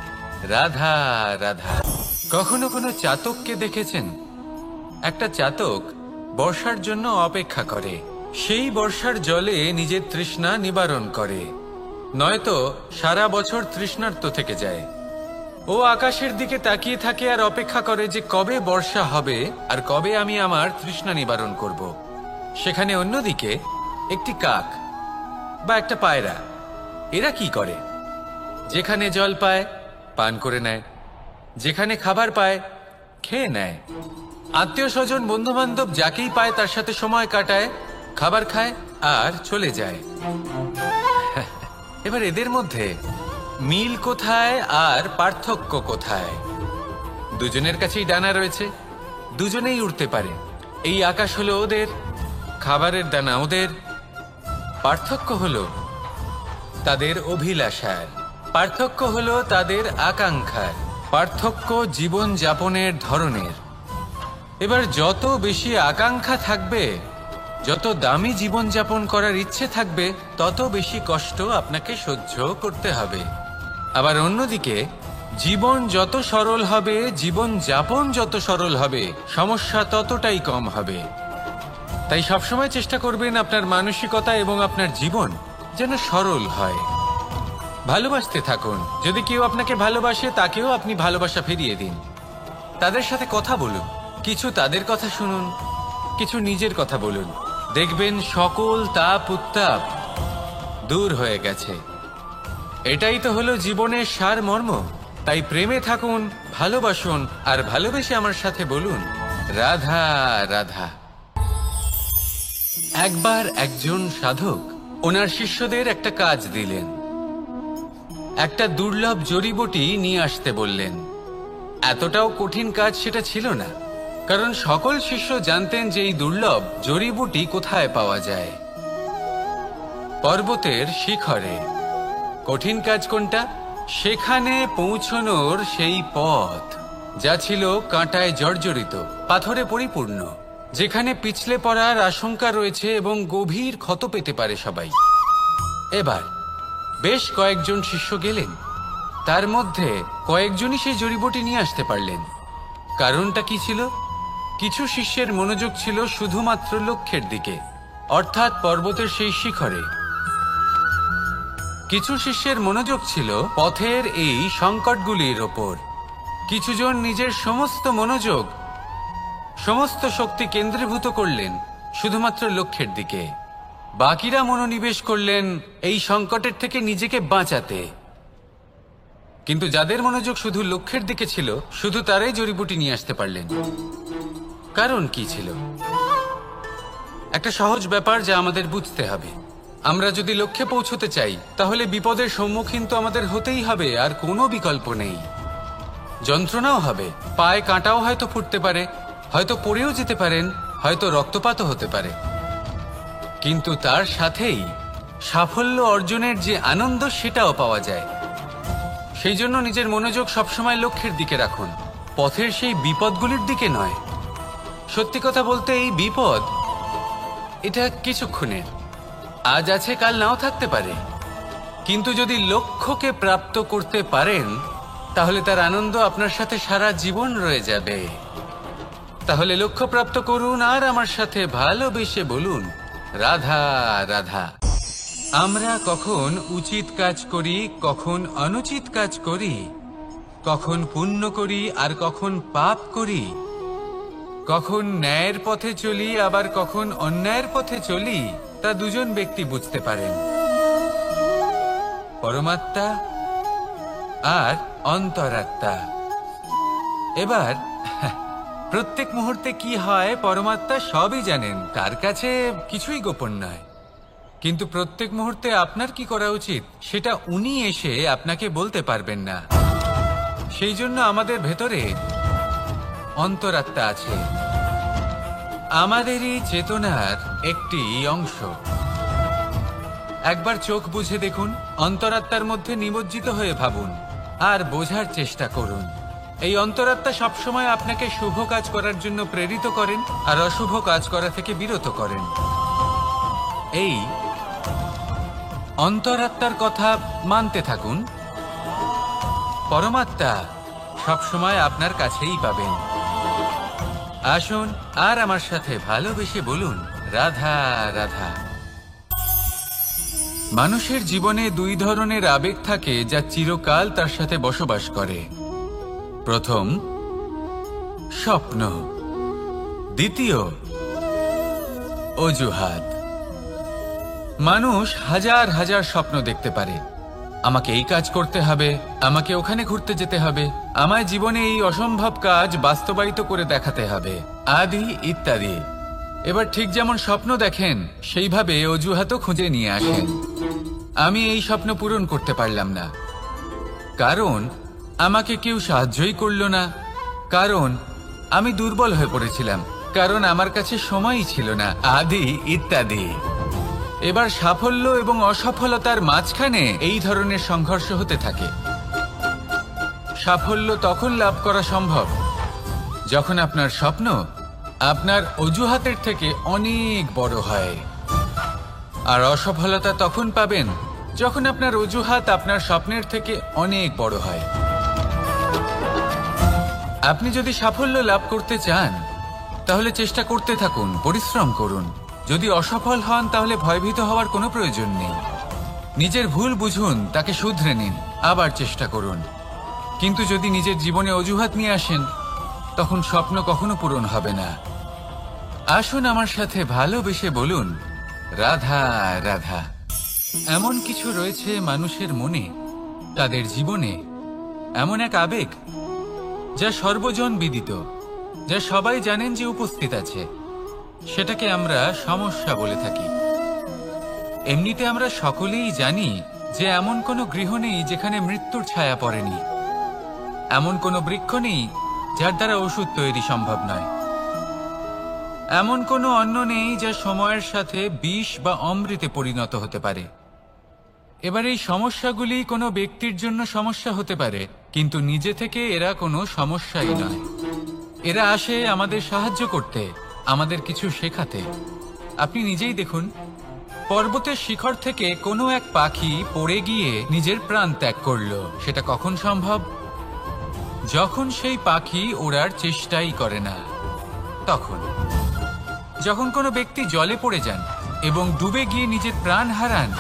রাধা রাধা। কখনো কোনো চাতককে দেখেছেন? একটা চাতক বর্ষার জন্য অপেক্ষা করে, সেই বর্ষার জলে নিজের তৃষ্ণা নিবারণ করে, নয়তো সারা বছর তৃষ্ণার্ত থেকে যায়। ও আকাশের দিকে তাকিয়ে থাকে আর অপেক্ষা করে যে কবে বর্ষা হবে আর কবে আমি আমার তৃষ্ণা নিবারণ করব। সেখানে অন্যদিকে একটি কাক বা একটা পায়রা, এরা কি করে? যেখানে জল পায় পান করে নেয়, যেখানে খাবার পায় খেয়ে নেয়, আত্মীয় স্বজন বন্ধু বান্ধব যাকেই পায় তার সাথে সময় কাটায়, খাবার খায় আর চলে যায়। এবার এদের মধ্যে মিল কোথায় আর পার্থক্য কোথায়? দুজনের কাছেই ডানা রয়েছে, দুজনেই উড়তে পারে। এই আকাশ হলো ওদের, খাবারের দানা ওদের। পার্থক্য হলো তাদের অভিলাষার, পার্থক্য হলো তাদের আকাঙ্ক্ষার, পার্থক্য জীবন যাপনের ধরনের। এবার যত বেশি আকাঙ্ক্ষা থাকবে, যত দামি জীবন যাপন করার ইচ্ছে থাকবে, তত বেশি কষ্ট আপনাকে সহ্য করতে হবে। আবার অন্যদিকে জীবন যত সরল হবে, জীবন যাপন যত সরল হবে, সমস্যা ততটাই কম হবে। তাই সবসময় চেষ্টা করবেন আপনার মানসিকতা এবং আপনার জীবন যেন সরল হয়। ভালোবাসতে থাকুন। যদি কেউ আপনাকে ভালোবাসে, তাকেও আপনি ভালোবাসা ফিরিয়ে দিন। তাদের সাথে কথা বলুন, কিছু তাদের কথা শুনুন, কিছু নিজের কথা বলুন। দেখবেন সকল তাপ উত্তাপ দূর হয়ে গেছে। এটাই তো হলো জীবনের সারমর্ম। তাই প্রেমে থাকুন, ভালোবাসুন, আর ভালোবেসে আমার সাথে বলুন, রাধা রাধা। একবার একজন সাধক ওনার শিষ্যদের একটা কাজ দিলেন। একটা দুর্লভ জড়িবুটি নিয়ে আসতে বললেন। এতটাও কঠিন কাজ সেটা ছিল না, কারণ সকল শিষ্য জানতেন যে এই দুর্লভ জড়িবুটি কোথায় পাওয়া যায়। পর্বতের শিখরে। কঠিন কাজ কোনটা? সেখানে পৌঁছনোর সেই পথ, যা ছিল কাঁটায় জর্জরিত, পাথরে পরিপূর্ণ, যেখানে পিছলে পড়ার আশঙ্কা রয়েছে এবং গভীর ক্ষত পেতে পারে সবাই। এবার বেশ কয়েকজন শিষ্য গেলেন, তার মধ্যে কয়েকজনই সেই জড়িবুটি নিয়ে আসতে পারলেন। কারণটা কি ছিল? কিছু শিষ্যের মনোযোগ ছিল শুধুমাত্র লক্ষ্যের দিকে, অর্থাৎ পর্বতের সেই শিখরে। কিছু শিষ্যের মনোযোগ ছিল পথের এই সংকটগুলির ওপর। কিছুজন নিজের সমস্ত মনোযোগ, সমস্ত শক্তি কেন্দ্রীভূত করলেন শুধুমাত্র লক্ষ্যের দিকে। বাকিরা মনোনিবেশ করলেন এই সংকটের থেকে নিজেকে বাঁচাতে। কিন্তু যাদের মনোযোগ শুধু লক্ষ্যের দিকে ছিল, শুধু তারাই জড়িবুটি নিয়ে আসতে পারলেন। কারণ কি ছিল? একটা সহজ ব্যাপার যা আমাদের বুঝতে হবে। আমরা যদি লক্ষ্যে পৌঁছতে চাই, তাহলে বিপদের সম্মুখীন তো আমাদের হতেই হবে, আর কোনো বিকল্প নেই। যন্ত্রণাও হবে, পায়ে কাঁটাও হয়তো ফুটতে পারে, হয়তো পড়েও যেতে পারেন, হয়তো রক্তপাতও হতে পারে। কিন্তু তার সাথেই সাফল্য অর্জনের যে আনন্দ, সেটাও পাওয়া যায়। সেই জন্য নিজের মনোযোগ সবসময় লক্ষ্যের দিকে রাখুন, পথের সেই বিপদগুলির দিকে নয়। সত্যি কথা বলতে, এই বিপদ এটা কিছুক্ষণের, আজ আছে কাল নাও থাকতে পারে। কিন্তু যদি লক্ষ্যকে প্রাপ্ত করতে পারেন, তাহলে তার আনন্দ আপনার সাথে সারা জীবন রয়ে যাবে। তাহলে লক্ষ্য প্রাপ্ত করুন আর আমার সাথে ভালোবেসে বলুন, রাধা রাধা। আমরা কখন উচিত কাজ করি, কখন অনুচিত কাজ করি, কখন পুণ্য করি আর কখন পাপ করি, কখন ন্যায়ের পথে চলি আবার কখন অন্যায়ের পথে চলি, তা দুজন ব্যক্তি বুঝতে পারেন, পরমাত্মা আর অন্তরাত্মা। এবার প্রত্যেক মুহূর্তে কি হয় পরমাত্মা সবই জানেন, তার কাছে কিছুই গোপন নয়। কিন্তু প্রত্যেক মুহূর্তে আপনার কি করা উচিত সেটা উনি এসে আপনাকে বলতে পারবেন না। সেই জন্য আমাদের ভেতরে অন্তরাত্মা আছে, আমাদেরই চেতনার একটি অংশ। একবার চোখ বুঝে দেখুন, অন্তরাত্মার মধ্যে নিমজ্জিত হয়ে ভাবুন আর বোঝার চেষ্টা করুন। এই অন্তরাত্মা সবসময় আপনাকে শুভ কাজ করার জন্য প্রেরিত করেন আর অশুভ কাজ করা থেকে বিরত করেন। এই অন্তরাত্মার কথা মানতে থাকুন, পরমাত্মা সবসময় আপনার কাছেই পাবেন। আসুন আর আমার সাথে ভালোবেসে বলুন, রাধা রাধা। মানুষের জীবনে দুই ধরনের আবেগ থাকে যা চিরকাল তার সাথে বসবাস করে। প্রথম, স্বপ্ন। দ্বিতীয়, অজুহাত। মানুষ হাজার হাজার স্বপ্ন দেখতে পারে। আমাকে এই কাজ করতে হবে, আমাকে ওখানে ঘুরতে যেতে হবে, আমায় জীবনে এই অসম্ভব কাজ বাস্তবায়িত করে দেখাতে হবে, আদি ইত্যাদি। এবার ঠিক যেমন স্বপ্ন দেখেন সেইভাবে অজুহাতও খুঁজে নিয়ে আসেন। আমি এই স্বপ্ন পূরণ করতে পারলাম না, কারণ আমাকে কেউ সাহায্যই করল না, কারণ আমি দুর্বল হয়ে পড়েছিলাম, কারণ আমার কাছে সময়ই ছিল না, আদি ইত্যাদি। এবার সাফল্য এবং অসফলতার মাঝখানে এই ধরনের সংঘর্ষ হতে থাকে। সাফল্য তখন লাভ করা সম্ভব যখন আপনার স্বপ্ন আপনার অজুহাতের থেকে অনেক বড় হয়, আর অসফলতা তখন পাবেন যখন আপনার অজুহাত আপনার স্বপ্নের থেকে অনেক বড় হয়। আপনি যদি সাফল্য লাভ করতে চান তাহলে চেষ্টা করতে থাকুন, পরিশ্রম করুন। যদি অসফল হন তাহলে ভয়ভীত হওয়ার কোনো প্রয়োজন নেই। নিজের ভুল বুঝুন, তাকে শুধরে নিন, আবার চেষ্টা করুন। কিন্তু যদি নিজের জীবনে অজুহাত নিয়ে আসেন তখন স্বপ্ন কখনো পূরণ হবে না। আসুন আমার সাথে ভালোবেসে বলুন, রাধা রাধা। এমন কিছু রয়েছে মানুষের মনে, তাদের জীবনে এমন এক আবেগ যা সর্বজন বিদিত, যা সবাই জানেন যে উপস্থিত আছে। সেটাকে আমরা সমস্যা বলে থাকি। এমনিতে আমরা সকলেই জানি যে এমন কোনো গৃহ নেই যেখানে মৃত্যুর ছায়া পড়েনি, এমন কোনো বৃক্ষ নেই যার দ্বারা ওষুধ তৈরি সম্ভব নয়, এমন কোনো অন্ন নেই যা সময়ের সাথে বিষ বা অমৃতে পরিণত হতে পারে। এবার এই সমস্যাগুলি কোনো ব্যক্তির জন্য সমস্যা হতে পারে, কিন্তু নিজে থেকে এরা কোনো সমস্যাই নয়। এরা আসে আমাদের সাহায্য করতে, আমাদের কিছু শেখাতে। আপনি নিজেই দেখুন, পর্বতের শিখর থেকে কোনো এক পাখি পড়ে গিয়ে নিজের প্রাণ ত্যাগ করলো। সেটা কখন সম্ভব? যখন সেই পাখি ওড়ার চেষ্টাই করে না। তখন যখন কোনো ব্যক্তি জলে পড়ে যান এবং ডুবে গিয়ে নিজের প্রাণ হারান,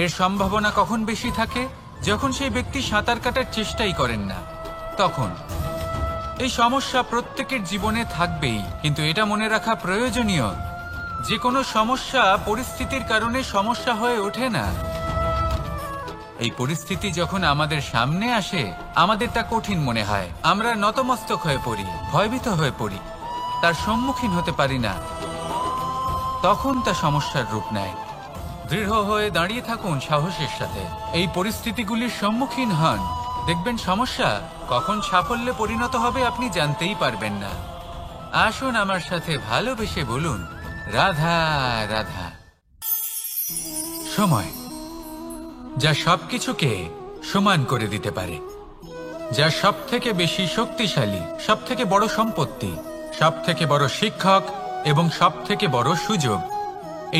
এর সম্ভাবনা কখন বেশি থাকে? যখন সেই ব্যক্তি সাঁতার কাটার চেষ্টাই করেন না। তখন এই সমস্যা প্রত্যেকের জীবনে থাকবেই, কিন্তু এটা মনে রাখা প্রয়োজনীয় যে কোনো সমস্যা পরিস্থিতির কারণে সমস্যা হয়ে ওঠে না। এই পরিস্থিতি যখন আমাদের সামনে আসে আমাদের তা কঠিন মনে হয়, আমরা নতমস্তক হয়ে পড়ি, ভয়ভীত হয়ে পড়ি, তার সম্মুখীন হতে পারি না। তখন তা সমস্যার রূপ নেয়। দৃঢ় হয়ে দাঁড়িয়ে থাকুন সাহসের সাথে, এই পরিস্থিতিগুলির সম্মুখীন হন, দেখবেন সমস্যা কখন সাফল্যে পরিণত হবে আপনি জানতেই পারবেন না। আসুন আমার সাথে ভালোবেসে বলুন, রাধা রাধা। সময় যা সবকিছুকে সমান করে দিতে পারে, যা সব থেকে বেশি শক্তিশালী, সব থেকে বড় সম্পত্তি, সব থেকে বড় শিক্ষক এবং সব থেকে বড় সুযোগ।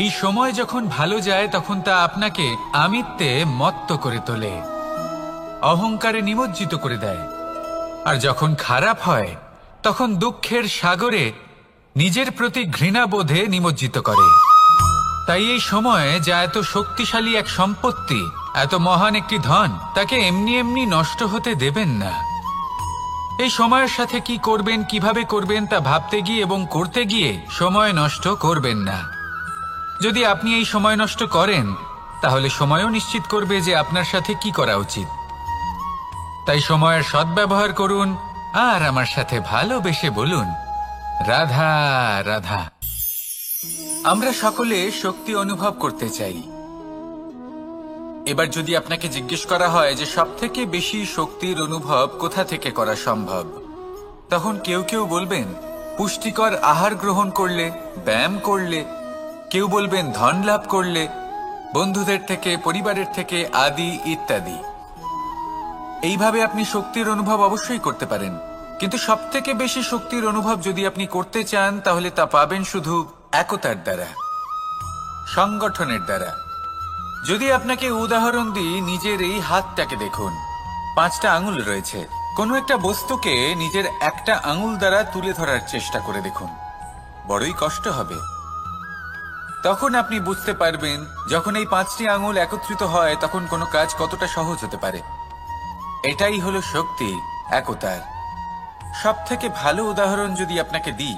এই সময় যখন ভালো যায় তখন তা আপনাকে আমিত্বে মত্ত করে তোলে, অহংকারে নিমজ্জিত করে দেয়। আর যখন খারাপ হয় তখন দুঃখের সাগরে নিজের প্রতি ঘৃণাবোধে নিমজ্জিত করে। তাই এই সময়ে যা এত শক্তিশালী এক সম্পত্তি, এত মহান একটি ধন, তাকে এমনি এমনি নষ্ট হতে দেবেন না। এই সময়ের সাথে কি করবেন, কিভাবে করবেন তা ভাবতে গিয়ে এবং করতে গিয়ে সময় নষ্ট করবেন না। যদি আপনি এই সময় নষ্ট করেন তাহলে সময়ও নিশ্চিত করবে যে আপনার সাথে কি করা উচিত। তাই সময়ের সদ্ব্যবহার করুন আর আমার সাথে ভালোবেসে বলুন, রাধা রাধা। আমরা সকলে শক্তি অনুভব করতে চাই। এবার যদি আপনাকে জিজ্ঞেস করা হয় যে সবথেকে বেশি শক্তির অনুভব কোথা থেকে করা সম্ভব, তখন কেউ কেউ বলবেন পুষ্টিকর আহার গ্রহণ করলে, ব্যায়াম করলে, কেউ বলবেন ধন লাভ করলে, বন্ধুদের থেকে, পরিবারের থেকে, আদি ইত্যাদি। এইভাবে আপনি শক্তির অনুভব অবশ্যই করতে পারেন, কিন্তু সবথেকে বেশি শক্তির অনুভব যদি আপনি করতে চান তাহলে তা পাবেন শুধু একতার দ্বারা, সংগঠনের দ্বারা। যদি আপনাকে উদাহরণ দিই, নিজের এই হাতটাকে দেখুন, 5টা আঙুল রয়েছে। কোনো একটা বস্তুকে নিজের একটা আঙুল দ্বারা তুলে ধরার চেষ্টা করে দেখুন, বড়ই কষ্ট হবে। তখন আপনি বুঝতে পারবেন যখন এই 5টি আঙুল একত্রিত হয় তখন কোনো কাজ কতটা সহজ হতে পারে। এটাই হলো শক্তি, একতার। সব থেকে ভালো উদাহরণ যদি আপনাকে দিই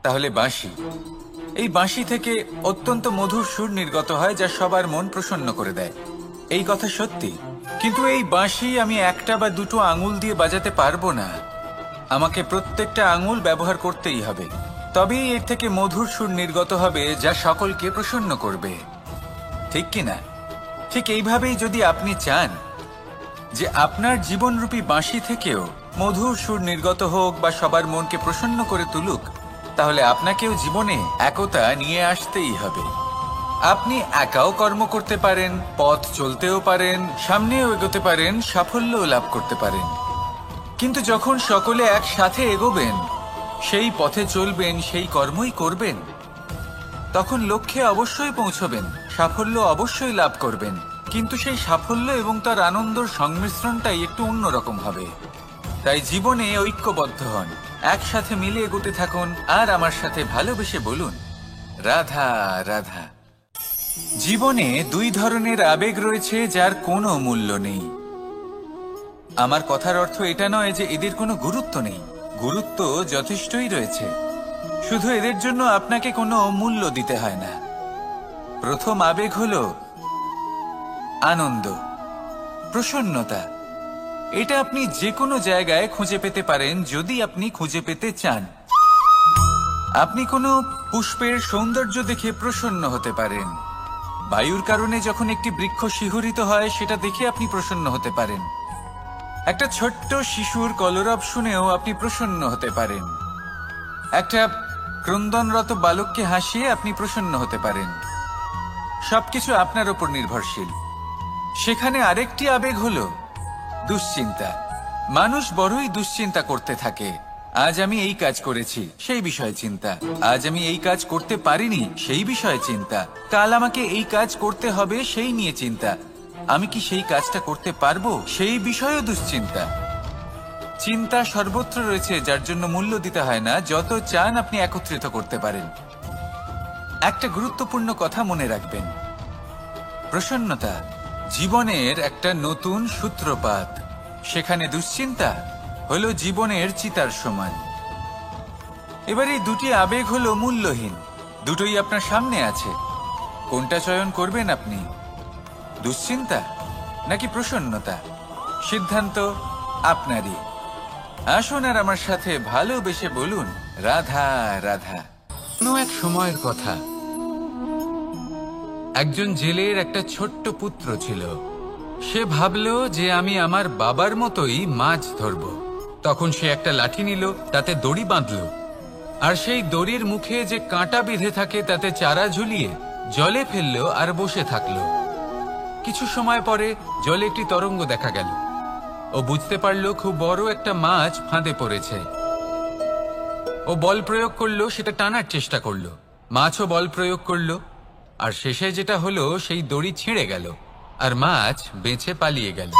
তাহলে বাঁশি। এই বাঁশি থেকে অত্যন্ত মধুর সুর নির্গত হয় যা সবার মন প্রসন্ন করে দেয়। এই কথা সত্যি, কিন্তু এই বাঁশি আমি একটা বা দুটো আঙুল দিয়ে বাজাতে পারবো না। আমাকে প্রত্যেকটা আঙুল ব্যবহার করতেই হবে, তবেই এর থেকে মধুর সুর নির্গত হবে যা সকলকে প্রসন্ন করবে, ঠিক কিনা? ঠিক এইভাবেই যদি আপনি চান যে আপনার জীবনরূপী বাঁশি থেকেও মধুর সুর নির্গত হোক বা সবার মনকে প্রসন্ন করে তুলুক, তাহলে আপনাকেও জীবনে একতা নিয়ে আসতেই হবে। আপনি একাও কর্ম করতে পারেন, পথ চলতেও পারেন, সামনেও এগোতে পারেন, সাফল্যও লাভ করতে পারেন। কিন্তু যখন সকলে একসাথে এগোবেন, সেই পথে চলবেন, সেই কর্মই করবেন, তখন লক্ষ্যে অবশ্যই পৌঁছবেন, সাফল্য অবশ্যই লাভ করবেন। কিন্তু সেই সাফল্য এবং তার আনন্দর সংমিশ্রণটাই একটু অন্যরকম হবে। তাই জীবনে ঐক্যবদ্ধ হন, একসাথে মিলে এগোতে থাকুন, আর আমার সাথে ভালোবেসে বলুন রাধা রাধা। জীবনে 2 ধরনের আবেগ রয়েছে যার কোনো মূল্য নেই। আমার কথার অর্থ এটা নয় যে এদের কোনো গুরুত্ব নেই, গুরুত্ব যথেষ্টই রয়েছে, শুধু এদের জন্য আপনাকে কোনো মূল্য দিতে হয় না। প্রথম আবেগ হলো আনন্দ, প্রসন্নতা। এটা আপনি যে কোনো জায়গায় খুঁজে পেতে পারেন যদি আপনি খুঁজে পেতে চান। আপনি কোনো পুষ্পের সৌন্দর্য দেখে প্রসন্ন হতে পারেন, বায়ুর কারণে যখন একটি বৃক্ষ শিহরিত হয় সেটা দেখে আপনি প্রসন্ন হতে পারেন, একটা ছোট্ট শিশুর কলরব শুনেও আপনি প্রসন্ন হতে পারেন, একটা ক্রন্দনরত বালককে হাসিয়ে আপনি প্রসন্ন হতে পারেন। সবকিছু আপনার উপর নির্ভরশীল। সেখানে আরেকটি আবেগ হলো দুশ্চিন্তা। মানুষ বড়ই দুশ্চিন্তা করতে থাকে। আজ আমি এই কাজ করেছি, সেই বিষয়ে চিন্তা। আজ আমি এই কাজ করতে পারিনি, সেই বিষয়ে চিন্তা। কাল আমাকে এই কাজ করতে হবে, সেই নিয়ে চিন্তা। আমি কি সেই কাজটা করতে পারবো, সেই বিষয়েও দুশ্চিন্তা। চিন্তা সর্বত্র রয়েছে, যার জন্য মূল্য দিতে হয় না। যত চান আপনি একত্রিত করতে পারেন। একটা গুরুত্বপূর্ণ কথা মনে রাখবেন, প্রসন্নতা জীবনের একটা নতুন সূত্রপাত। সেখানে দুশ্চিন্তা হলো জীবনের চিতার সমান। এবার এই দুটি আবেগ হলো মূল্যহীন, দুটোই আপনার সামনে আছে। কোনটা চয়ন করবেন আপনি, দুশ্চিন্তা নাকি প্রসন্নতা? সিদ্ধান্ত আপনারই। আসুন আর আমার সাথে ভালোবেসে বলুন রাধা রাধা। কোনো এক সময়ের কথা, একজন জেলের একটা ছোট্ট পুত্র ছিল। সে ভাবল যে আমি আমার বাবার মতোই মাছ ধরব। তখন সে একটা লাঠি নিল, তাতে দড়ি বাঁধল, আর সেই দড়ির মুখে যে কাঁটা বেঁধে থাকে তাতে চারা ঝুলিয়ে জলে ফেললো আর বসে থাকলো। কিছু সময় পরে জলে একটি তরঙ্গ দেখা গেল। ও বুঝতে পারলো খুব বড় একটা মাছ ফাঁদে পড়েছে। ও বল প্রয়োগ করলো, সেটা টানার চেষ্টা করলো। মাছও বল প্রয়োগ করলো, আর শেষে যেটা হলো সেই দড়ি ছিঁড়ে গেল আর মাছ বেঁচে পালিয়ে গেল।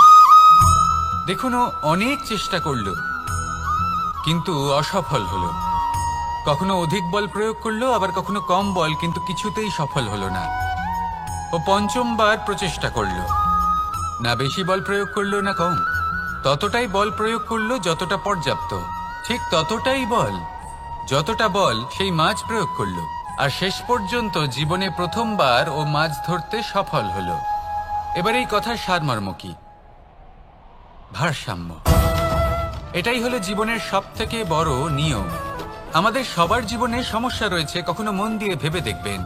দেখুন, ও অনেক চেষ্টা করলো কিন্তু অসফল হলো। কখনো অধিক বল প্রয়োগ করলো, আবার কখনো কম বল, কিন্তু কিছুতেই সফল হলো না। ও পঞ্চমবার প্রচেষ্টা করলো, না বেশি বল প্রয়োগ করলো না কম, ততটাই বল প্রয়োগ করলো যতটা পর্যাপ্ত, ঠিক ততটাই বল, যতটা বল সেই মাছ প্রয়োগ করলো। আর শেষ পর্যন্ত জীবনে প্রথমবার ও মাছ ধরতে সফল হলো। এবার এই কথার সারমর্ম কি? ভারসাম্য। এটাই হলো জীবনের সবথেকে বড় নিয়ম। আমাদের সবার জীবনে সমস্যা রয়েছে, কখনো মন দিয়ে ভেবে দেখবেন।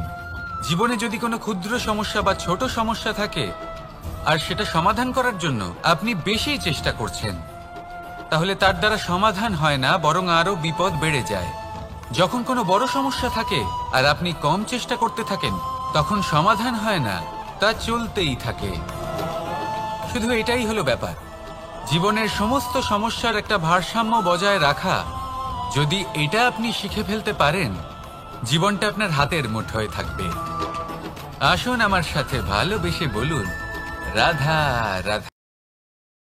জীবনে যদি কোনো ক্ষুদ্র সমস্যা বা ছোট সমস্যা থাকে আর সেটা সমাধান করার জন্য আপনি বেশি চেষ্টা করছেন, তাহলে তার দ্বারা সমাধান হয় না, বরং আরো বিপদ বেড়ে যায়। যখন কোনো বড় সমস্যা থাকে আর আপনি কম চেষ্টা করতে থাকেন, তখন সমাধান হয় না, তা চলতেই থাকে। শুধু এটাই হলো ব্যাপার। জীবনের সমস্ত সমস্যার একটা ভারসাম্য বজায় রাখা, যদি এটা আপনি শিখে ফেলতে পারেন, জীবনটা আপনার হাতের মুঠোয় থাকবে। আসুন আমার সাথে ভালোবেসে বলুন, রাধা রাধা।